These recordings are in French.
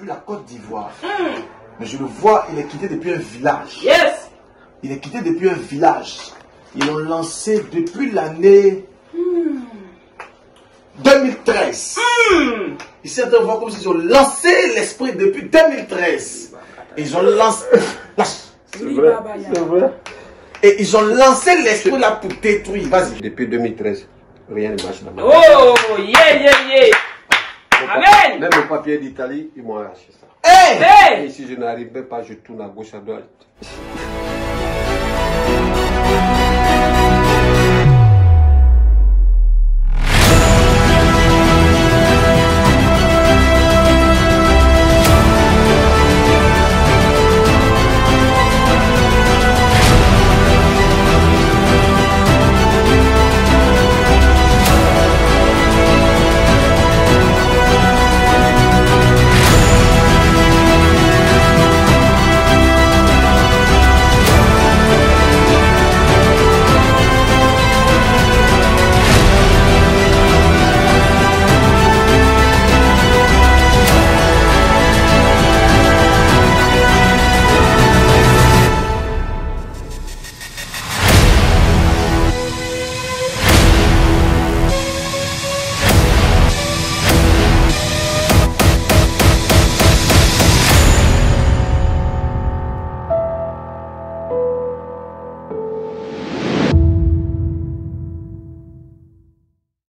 La Côte d'Ivoire. Mais je le vois, il est quitté depuis un village. Yes. Il est quitté depuis un village. Ils l'ont lancé depuis l'année 2013. Ils sont en train de voir comme s'ils ont lancé l'esprit depuis 2013. Ils ont lancé... C'est vrai, c'est vrai. Et ils ont lancé l'esprit là pour détruire. Vas-y. Depuis 2013, rien ne marche dans ma vie. Oh, yeah. Amen. Même le papier d'Italie, ils m'ont arraché ça. Hey! Hey. Et si je n'arrivais pas, je tourne à gauche, à droite.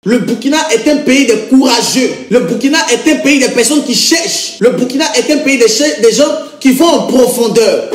Le Burkina est un pays de courageux. Le Burkina est un pays de personnes qui cherchent. Le Burkina est un pays de gens qui vont en profondeur.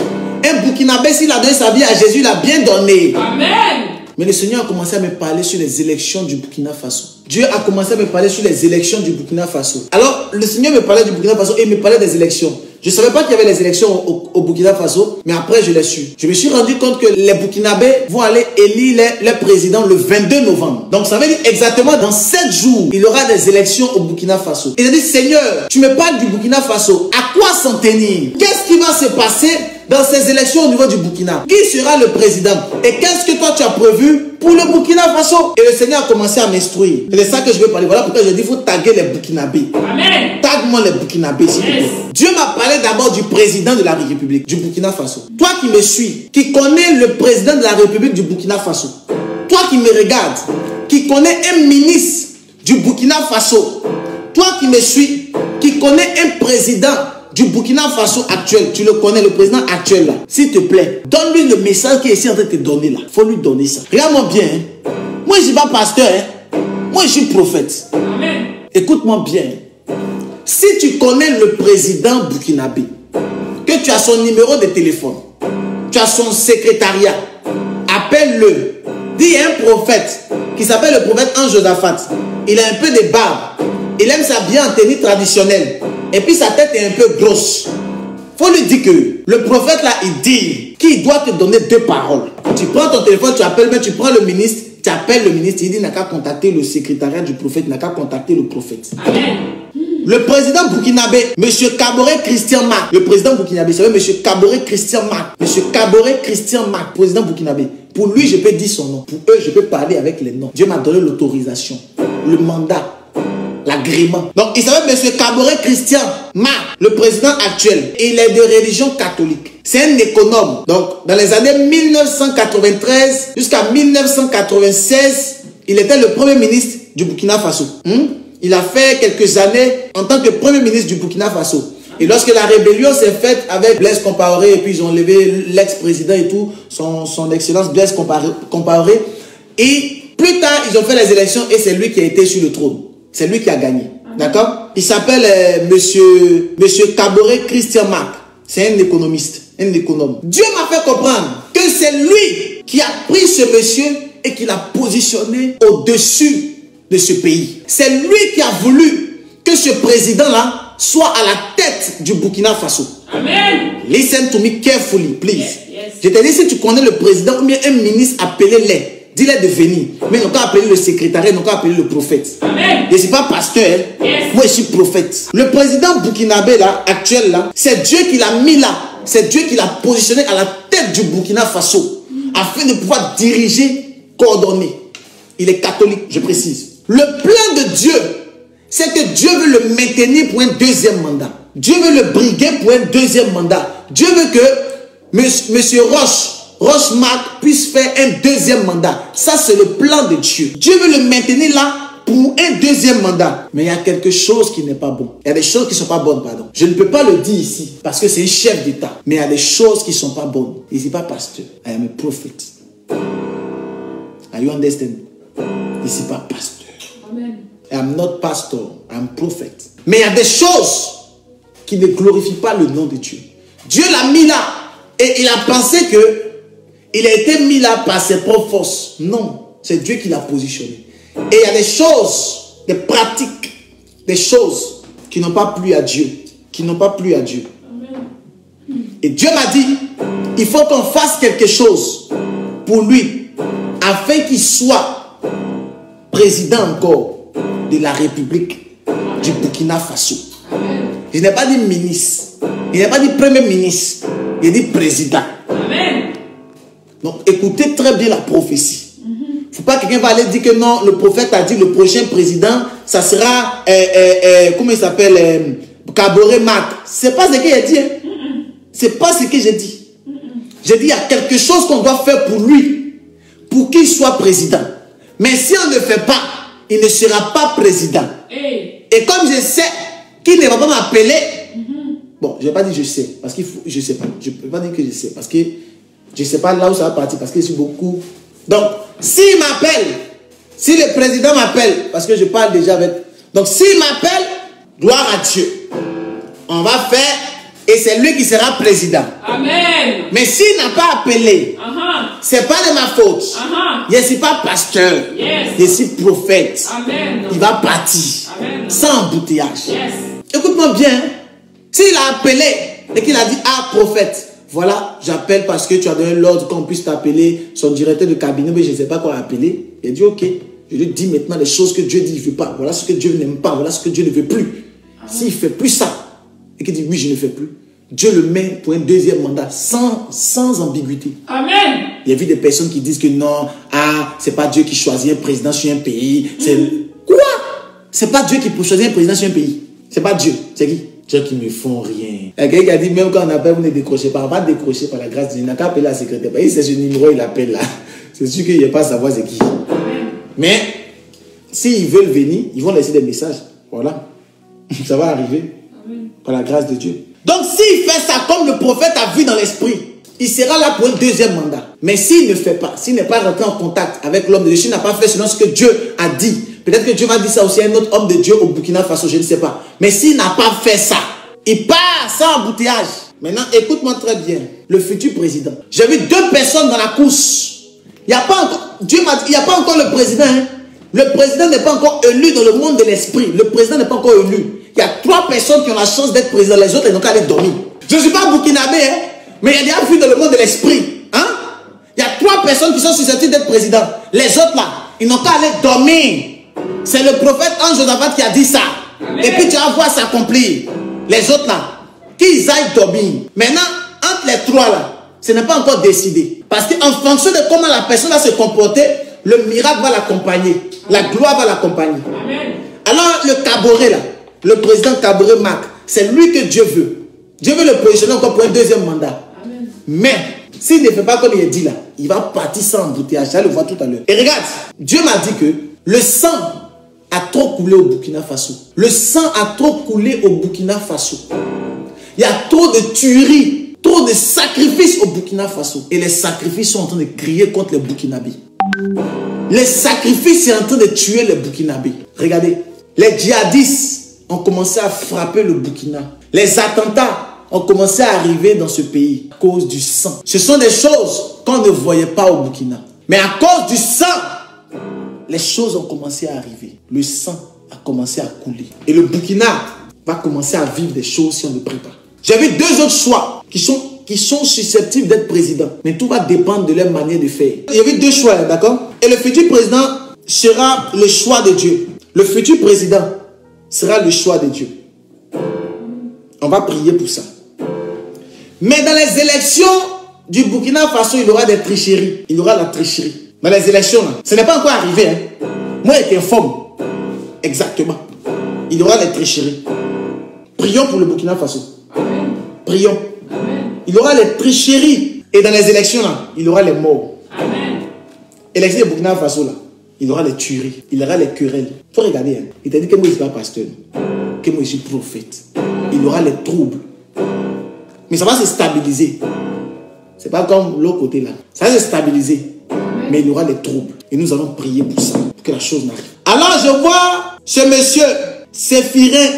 Un Burkinabé, s'il a donné sa vie à Jésus, il a bien donné. Amen. Mais le Seigneur a commencé à me parler sur les élections du Burkina Faso. Dieu a commencé à me parler sur les élections du Burkina Faso. Alors, le Seigneur me parlait du Burkina Faso et il me parlait des élections. Je ne savais pas qu'il y avait les élections au Burkina Faso, mais après je l'ai su. Je me suis rendu compte que les Burkinabés vont aller élire les présidents le 22 novembre. Donc ça veut dire exactement dans 7 jours, il y aura des élections au Burkina Faso. Il a dit, Seigneur, tu me parles du Burkina Faso, à quoi s'en tenir? Qu'est-ce qui va se passer dans ces élections au niveau du Burkina? Qui sera le président? Et qu'est-ce que toi tu as prévu pour le Burkina Faso? Et le Seigneur a commencé à m'instruire. C'est de ça que je veux parler. Voilà pourquoi je dis, il faut taguer les Burkinabés. Amen. Tague-moi les Burkinabés, s'il te plaît. Dieu m'a parlé d'abord du président de la République du Burkina Faso. Toi qui me suis, qui connais le président de la République du Burkina Faso, toi qui me regardes, qui connais un ministre du Burkina Faso, toi qui me suis, qui connais un président du Burkina Faso actuel, tu le connais, le président actuel là, s'il te plaît, donne-lui le message qu'il est ici en train de te donner là. Il faut lui donner ça. Regarde-moi bien, hein. Moi je ne suis pas pasteur, hein. Moi je suis prophète. Amen. Écoute-moi bien. Si tu connais le président burkinabé, que tu as son numéro de téléphone, tu as son secrétariat, appelle-le. Dis, il y a un prophète qui s'appelle le prophète Anne-Josaphat. Il a un peu de barbe. Il aime s'habiller en tenue traditionnelle. Et puis sa tête est un peu grosse. Faut lui dire que le prophète là, il dit qu'il doit te donner 2 paroles. Tu prends ton téléphone, tu appelles, mais tu prends le ministre, tu appelles le ministre, il dit, il n'a qu'à contacter le secrétariat du prophète, il n'a qu'à contacter le prophète. Amen. Le président burkinabé, M. Kaboré Christian Marc, le président burkinabé, c'est M. Kaboré Christian Marc, M. Kaboré Christian Marc, président burkinabé. Pour lui, je peux dire son nom. Pour eux, je peux parler avec les noms. Dieu m'a donné l'autorisation, le mandat, l'agrément. Donc, il s'appelle M. Kaboré Christian Marc, le président actuel. Et il est de religion catholique. C'est un économe. Donc, dans les années 1993 jusqu'à 1996, il était le premier ministre du Burkina Faso. Il a fait quelques années en tant que premier ministre du Burkina Faso. Et lorsque la rébellion s'est faite avec Blaise Compaoré, et puis ils ont levé l'ex-président et tout, son excellence Blaise Compaoré, et plus tard, ils ont fait les élections et c'est lui qui a été sur le trône. C'est lui qui a gagné. D'accord? Il s'appelle monsieur Kaboré Christian Marc. C'est un économiste. un économe. Dieu m'a fait comprendre que c'est lui qui a pris ce monsieur et qui l'a positionné au-dessus de ce pays. C'est lui qui a voulu que ce président-là soit à la tête du Burkina Faso. Amen. Listen to me carefully, please. Yes, yes. Je te dis, si tu connais le président ou bien un ministre, appelez-les. Dis-les de venir. Mais ils n'ont qu'à appeler le secrétariat, ils n'ont qu'à appeler le prophète. Amen. Je ne suis pas pasteur. Yes. Moi, je suis prophète. Le président burkinabé, là, actuel, là, c'est Dieu qui l'a mis là. C'est Dieu qui l'a positionné à la tête du Burkina Faso afin de pouvoir diriger, coordonner. Il est catholique, je précise. Le plan de Dieu, c'est que Dieu veut le maintenir pour un deuxième mandat. Dieu veut le briguer pour un deuxième mandat. Dieu veut que Monsieur Roche Marc puisse faire un deuxième mandat. Ça, c'est le plan de Dieu. Dieu veut le maintenir là pour un deuxième mandat. Mais il y a quelque chose qui n'est pas bon. Il y a des choses qui ne sont pas bonnes, pardon. Je ne peux pas le dire ici parce que c'est un chef d'État. Mais il y a des choses qui ne sont pas bonnes. Je ne suis pas pasteur. I am a prophet. Are you understand? Je ne suis pas pasteur. Amen. I am not pastor. I am prophet. Mais il y a des choses qui ne glorifient pas le nom de Dieu. Dieu l'a mis là et il a pensé que il a été mis là par ses propres forces. Non, c'est Dieu qui l'a positionné. Et il y a des choses, des pratiques, des choses qui n'ont pas plu à Dieu. Qui n'ont pas plu à Dieu. Amen. Et Dieu m'a dit, il faut qu'on fasse quelque chose pour lui, afin qu'il soit président encore de la République du Burkina Faso. Amen. Je n'ai pas dit ministre, je n'ai pas dit premier ministre, j'ai dit président. Amen. Donc écoutez très bien la prophétie. Il ne faut pas que quelqu'un va aller dire que non, le prophète a dit le prochain président, ça sera, comment il s'appelle, Kaboré Marc. Ce n'est pas ce que j'ai dit. Hein. Ce n'est pas ce que j'ai dit. J'ai dit il y a quelque chose qu'on doit faire pour lui, pour qu'il soit président. Mais si on ne le fait pas, il ne sera pas président. Et comme je sais qu'il ne va pas m'appeler, bon, je ne vais pas dire je sais, parce qu'il faut, je ne sais pas. Je ne peux pas dire que je sais, parce que je ne sais pas là où ça va partir, parce que je suis beaucoup. Donc, s'il m'appelle, si le président m'appelle, parce que je parle déjà avec. Donc, s'il m'appelle, gloire à Dieu. On va faire, et c'est lui qui sera président. Amen. Mais s'il n'a pas appelé, ce n'est pas de ma faute. Je ne suis pas pasteur. Yes. Je suis prophète. Amen. Il va partir. Amen. Sans embouteillage. Yes. Écoute-moi bien. S'il a appelé et qu'il a dit, ah, prophète, voilà, j'appelle parce que tu as donné l'ordre qu'on puisse t'appeler son directeur de cabinet, mais je ne sais pas quoi appeler. Il a dit, ok, je lui dis maintenant les choses que Dieu dit, il ne veut pas. Voilà ce que Dieu n'aime pas, voilà ce que Dieu ne veut plus. S'il ne fait plus ça, et qu'il dit, oui, je ne fais plus, Dieu le met pour un deuxième mandat, sans ambiguïté. Amen. Il y a vu des personnes qui disent que non, ah, c'est pas Dieu qui choisit un président sur un pays. C'est quoi? C'est pas Dieu qui peut choisir un président sur un pays. C'est pas Dieu. C'est qui? Dieu qui ne font rien. Il y a quelqu'un qui a dit, même quand on appelle, vous ne décrochez pas. On va décrocher par la grâce de Dieu. Il n'a qu'à appeler la secrétaire. C'est ce numéro, il appelle là. C'est sûr qu'il n'y a pas à savoir c'est qui. Mais, s'ils veulent venir, ils vont laisser des messages. Voilà. Ça va arriver. Par la grâce de Dieu. Donc, s'il fait ça comme le prophète a vu dans l'esprit, il sera là pour un deuxième mandat. Mais s'il ne fait pas, s'il n'est pas rentré en contact avec l'homme de Dieu, s'il n'a pas fait selon ce que Dieu a dit, peut-être que Dieu va dire ça aussi à un autre homme de Dieu au Burkina Faso, je ne sais pas. Mais s'il n'a pas fait ça, il part sans embouteillage. Maintenant, écoute-moi très bien. Le futur président. J'ai vu 2 personnes dans la course. Il n'y a pas encore, Dieu m'a dit, il n'y a pas encore le président. Hein. Le président n'est pas encore élu dans le monde de l'esprit. Le président n'est pas encore élu. Il y a 3 personnes qui ont la chance d'être président. Les autres, ils n'ont qu'à aller dormir. Je ne suis pas burkinabé, hein, mais il y a déjà vu dans le monde de l'esprit. Hein? Il y a 3 personnes qui sont susceptibles d'être président. Les autres, là, ils n'ont qu'à aller dormir. C'est le prophète Ange-Josaphat qui a dit ça. Amen. Et puis tu vas voir s'accomplir. Les autres, là, qu'ils aillent dormir. Maintenant, entre les 3, là, ce n'est pas encore décidé. Parce qu'en fonction de comment la personne va se comporter, le miracle va l'accompagner. La gloire va l'accompagner. Alors, le Kaboré, là, le président Kaboré Marc, c'est lui que Dieu veut. Dieu veut le positionner encore pour un deuxième mandat. Amen. Mais, s'il ne fait pas comme il est dit là, il va partir sans embouteillage. Je vais le voir tout à l'heure. Et regarde, Dieu m'a dit que le sang a trop coulé au Burkina Faso. Le sang a trop coulé au Burkina Faso. Il y a trop de tueries, trop de sacrifices au Burkina Faso. Et les sacrifices sont en train de crier contre les Burkinabés. Les sacrifices sont en train de tuer les Burkinabés. Regardez, les djihadistes ont commencé à frapper le Burkina. Les attentats ont commencé à arriver dans ce pays à cause du sang. Ce sont des choses qu'on ne voyait pas au Burkina. Mais à cause du sang, les choses ont commencé à arriver. Le sang a commencé à couler. Et le Burkina va commencer à vivre des choses si on ne prie pas. J'ai vu deux autres choix qui sont susceptibles d'être présidents. Mais tout va dépendre de leur manière de faire. Il y a eu deux choix, d'accord? Et le futur président sera le choix de Dieu. Le futur président sera le choix de Dieu. On va prier pour ça. Mais dans les élections du Burkina Faso, il y aura des tricheries. Il y aura la tricherie. Dans les élections, là, ce n'est pas encore arrivé. Hein. Moi, je t'informe. Exactement. Il y aura les tricheries. Prions pour le Burkina Faso. Amen. Prions. Amen. Il y aura les tricheries. Et dans les élections, là, il y aura les morts. Amen. Élection du Burkina Faso, là, il y aura les tueries. Il y aura les querelles. Il faut regarder. Hein. Il t'a dit que moi, je ne suis pas pasteur. Que moi, je suis prophète. Il y aura les troubles. Mais ça va se stabiliser. C'est pas comme l'autre côté, là. Ça va se stabiliser. Mais il y aura des troubles. Et nous allons prier pour ça, pour que la chose n'arrive. Alors je vois ce monsieur, Séphirin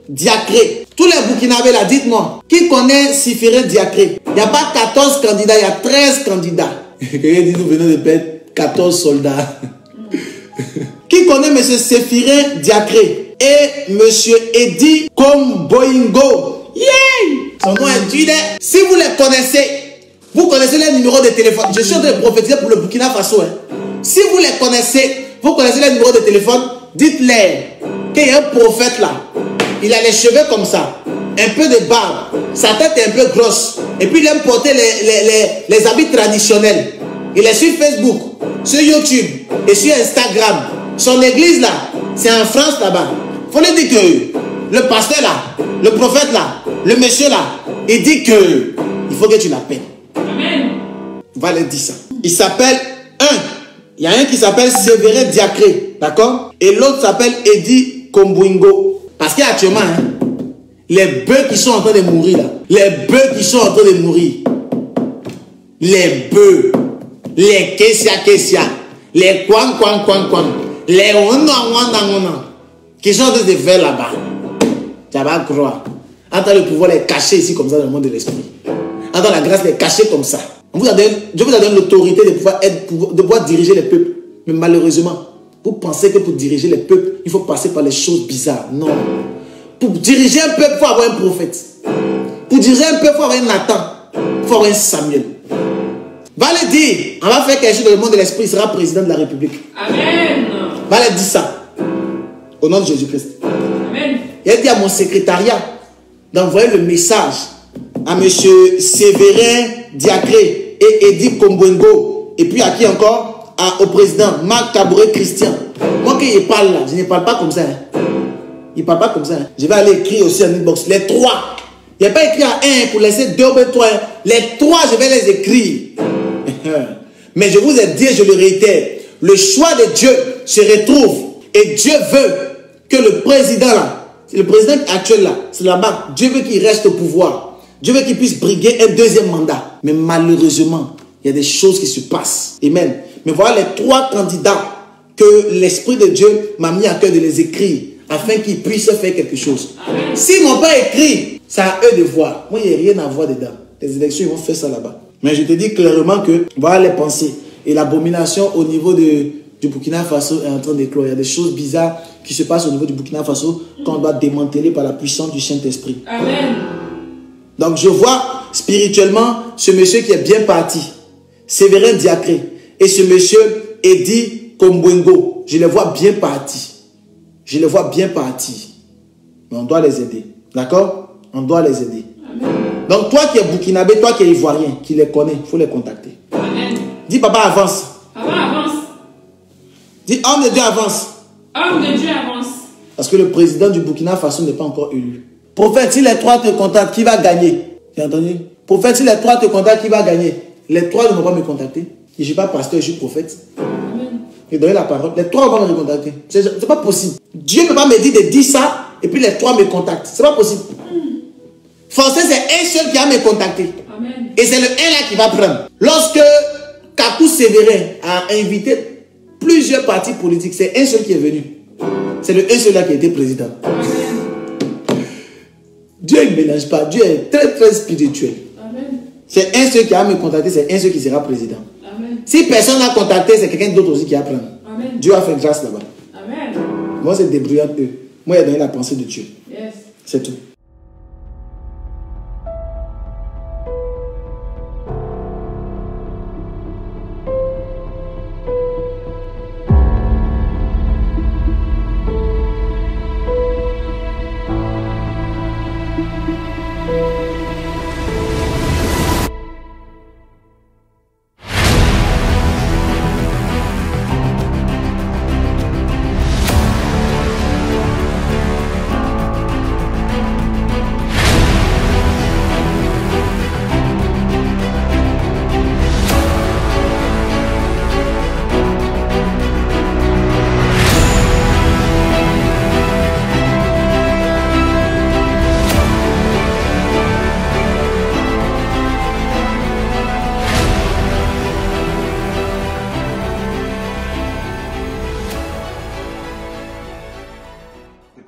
Diakré. Tous les Burkinabés là, dites-moi, qui connaît Séphirin Diakré? Il n'y a pas 14 candidats, il y a 13 candidats. Quelqu'un dit, nous venons de perdre 14 soldats. Qui connaît monsieur Séphirin Diakré? Et monsieur Edi Komboingo. Yeah! Son nom est Tude. Si vous les connaissez, vous connaissez les numéros de téléphone. Je suis en train de prophétiser pour le Burkina Faso. Hein. Si vous les connaissez, vous connaissez les numéros de téléphone, dites-les qu'il y a un prophète là. Il a les cheveux comme ça, un peu de barbe, sa tête est un peu grosse. Et puis il aime porter les habits traditionnels. Il est sur Facebook, sur YouTube et sur Instagram. Son église là, c'est en France là-bas. Il faut lui dire que le pasteur là, le prophète là, le monsieur là, il dit que il faut que tu l'appelles. Amen. Va leur dire ça. Il s'appelle il y a un qui s'appelle Sévérin Diakré, d'accord? Et l'autre s'appelle Edi Komboingo. Parce qu'actuellement, hein, les bœufs qui sont en train de mourir là, les bœufs qui sont en train de mourir, les bœufs, les kessia, les kwang, les wana, qui sont en train de faire là-bas. Tu vas croire. Attends le pouvoir les cacher ici comme ça dans le monde de l'esprit. Attends la grâce les cacher comme ça. Je vous donne l'autorité de pouvoir diriger les peuples. Mais malheureusement, vous pensez que pour diriger les peuples, il faut passer par les choses bizarres. Non. Pour diriger un peuple, il faut avoir un prophète. Pour diriger un peuple, il faut avoir un Nathan. Il faut avoir un Samuel. Va le dire. On va faire quelque chose dans le monde de l'esprit. Il sera président de la République. Amen. Va le dire ça. Au nom de Jésus-Christ. Amen. Il a dit à mon secrétariat d'envoyer le message à M. Sévérin Diakré et Edi Komboingo. Et puis à qui encore? Au président Marc Kaboré Christian. Moi qui parle là, je ne parle pas comme ça. Hein. Il ne parle pas comme ça. Hein. Je vais aller écrire aussi en inbox. Les trois. Il n'y a pas écrit à un pour laisser deux ou trois. Les trois, je vais les écrire. Mais je vous ai dit, je le réitère, le choix de Dieu se retrouve. Et Dieu veut que le président là, le président actuel là, c'est là-bas. Dieu veut qu'il reste au pouvoir. Dieu veut qu'il puisse briguer un deuxième mandat. Mais malheureusement, il y a des choses qui se passent. Amen. Mais voilà les trois candidats que l'Esprit de Dieu m'a mis à cœur de les écrire afin qu'ils puissent faire quelque chose. S'ils n'ont pas écrit, c'est à eux de voir. Moi, il n'y a rien à voir dedans. Les élections, ils vont faire ça là-bas. Mais je te dis clairement que voilà les pensées. Et l'abomination au niveau du Burkina Faso est en train d'éclore. Il y a des choses bizarres qui se passent au niveau du Burkina Faso qu'on doit démanteler par la puissance du Saint-Esprit. Amen. Donc je vois spirituellement ce monsieur qui est bien parti, Sévérin Diakré, et ce monsieur Edi Komboingo. Je les vois bien partis. Je les vois bien partis. Mais on doit les aider. D'accord? On doit les aider. Amen. Donc toi qui es burkinabé, toi qui es ivoirien, qui les connais, il faut les contacter. Amen. Dis papa avance. Papa avance. Dis homme de Dieu avance. Homme de Dieu avance. Parce que le président du Burkina Faso n'est pas encore élu. Prophète, si les trois te contactent, qui va gagner? Tu as entendu? Prophète, si les trois te contactent, qui va gagner? Les trois ne vont pas me contacter. Je ne suis pas pasteur, je suis prophète. Amen. Je donne la parole. Les trois vont me recontacter. Ce n'est pas possible. Dieu ne peut pas me dire de dire ça et puis les trois me contactent. Ce n'est pas possible. Forcément, c'est un seul qui a me contacté. Amen. Et c'est le un là qui va prendre. Lorsque Kakou Sévérin a invité plusieurs partis politiques, c'est un seul qui est venu. C'est le un seul là qui a été président. Dieu ne mélange pas. Dieu est très très spirituel. Amen. C'est un seul qui a me contacté, c'est un seul qui sera président. Amen. Si personne n'a contacté, c'est quelqu'un d'autre aussi qui va prendre. Amen. Dieu a fait grâce là-bas. Amen. Moi, c'est débrouillant eux. Moi, il a donné la pensée de Dieu. Yes. C'est tout.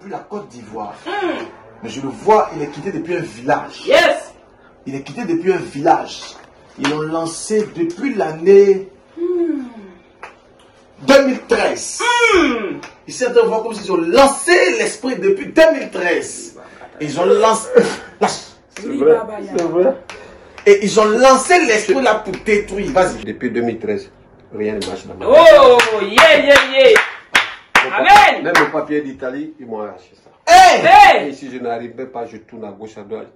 La Côte d'Ivoire. Mais je le vois, il est quitté depuis un village. Yes. Il est quitté depuis un village. Ils l'ont lancé depuis l'année 2013. Ici, on voit comme s'ils ont lancé l'esprit depuis 2013. Ils ont lancé... C'est vrai. C'est vrai. Et ils ont lancé l'esprit là pour détruire. Vas-y. Depuis 2013, rien ne marche dans ma vie. Oh, yeah, yeah, yeah. Amen. Même le papier d'Italie, ils m'ont arraché ça. Hey! Hey. Et si je n'arrivais pas, je tourne à gauche, à droite.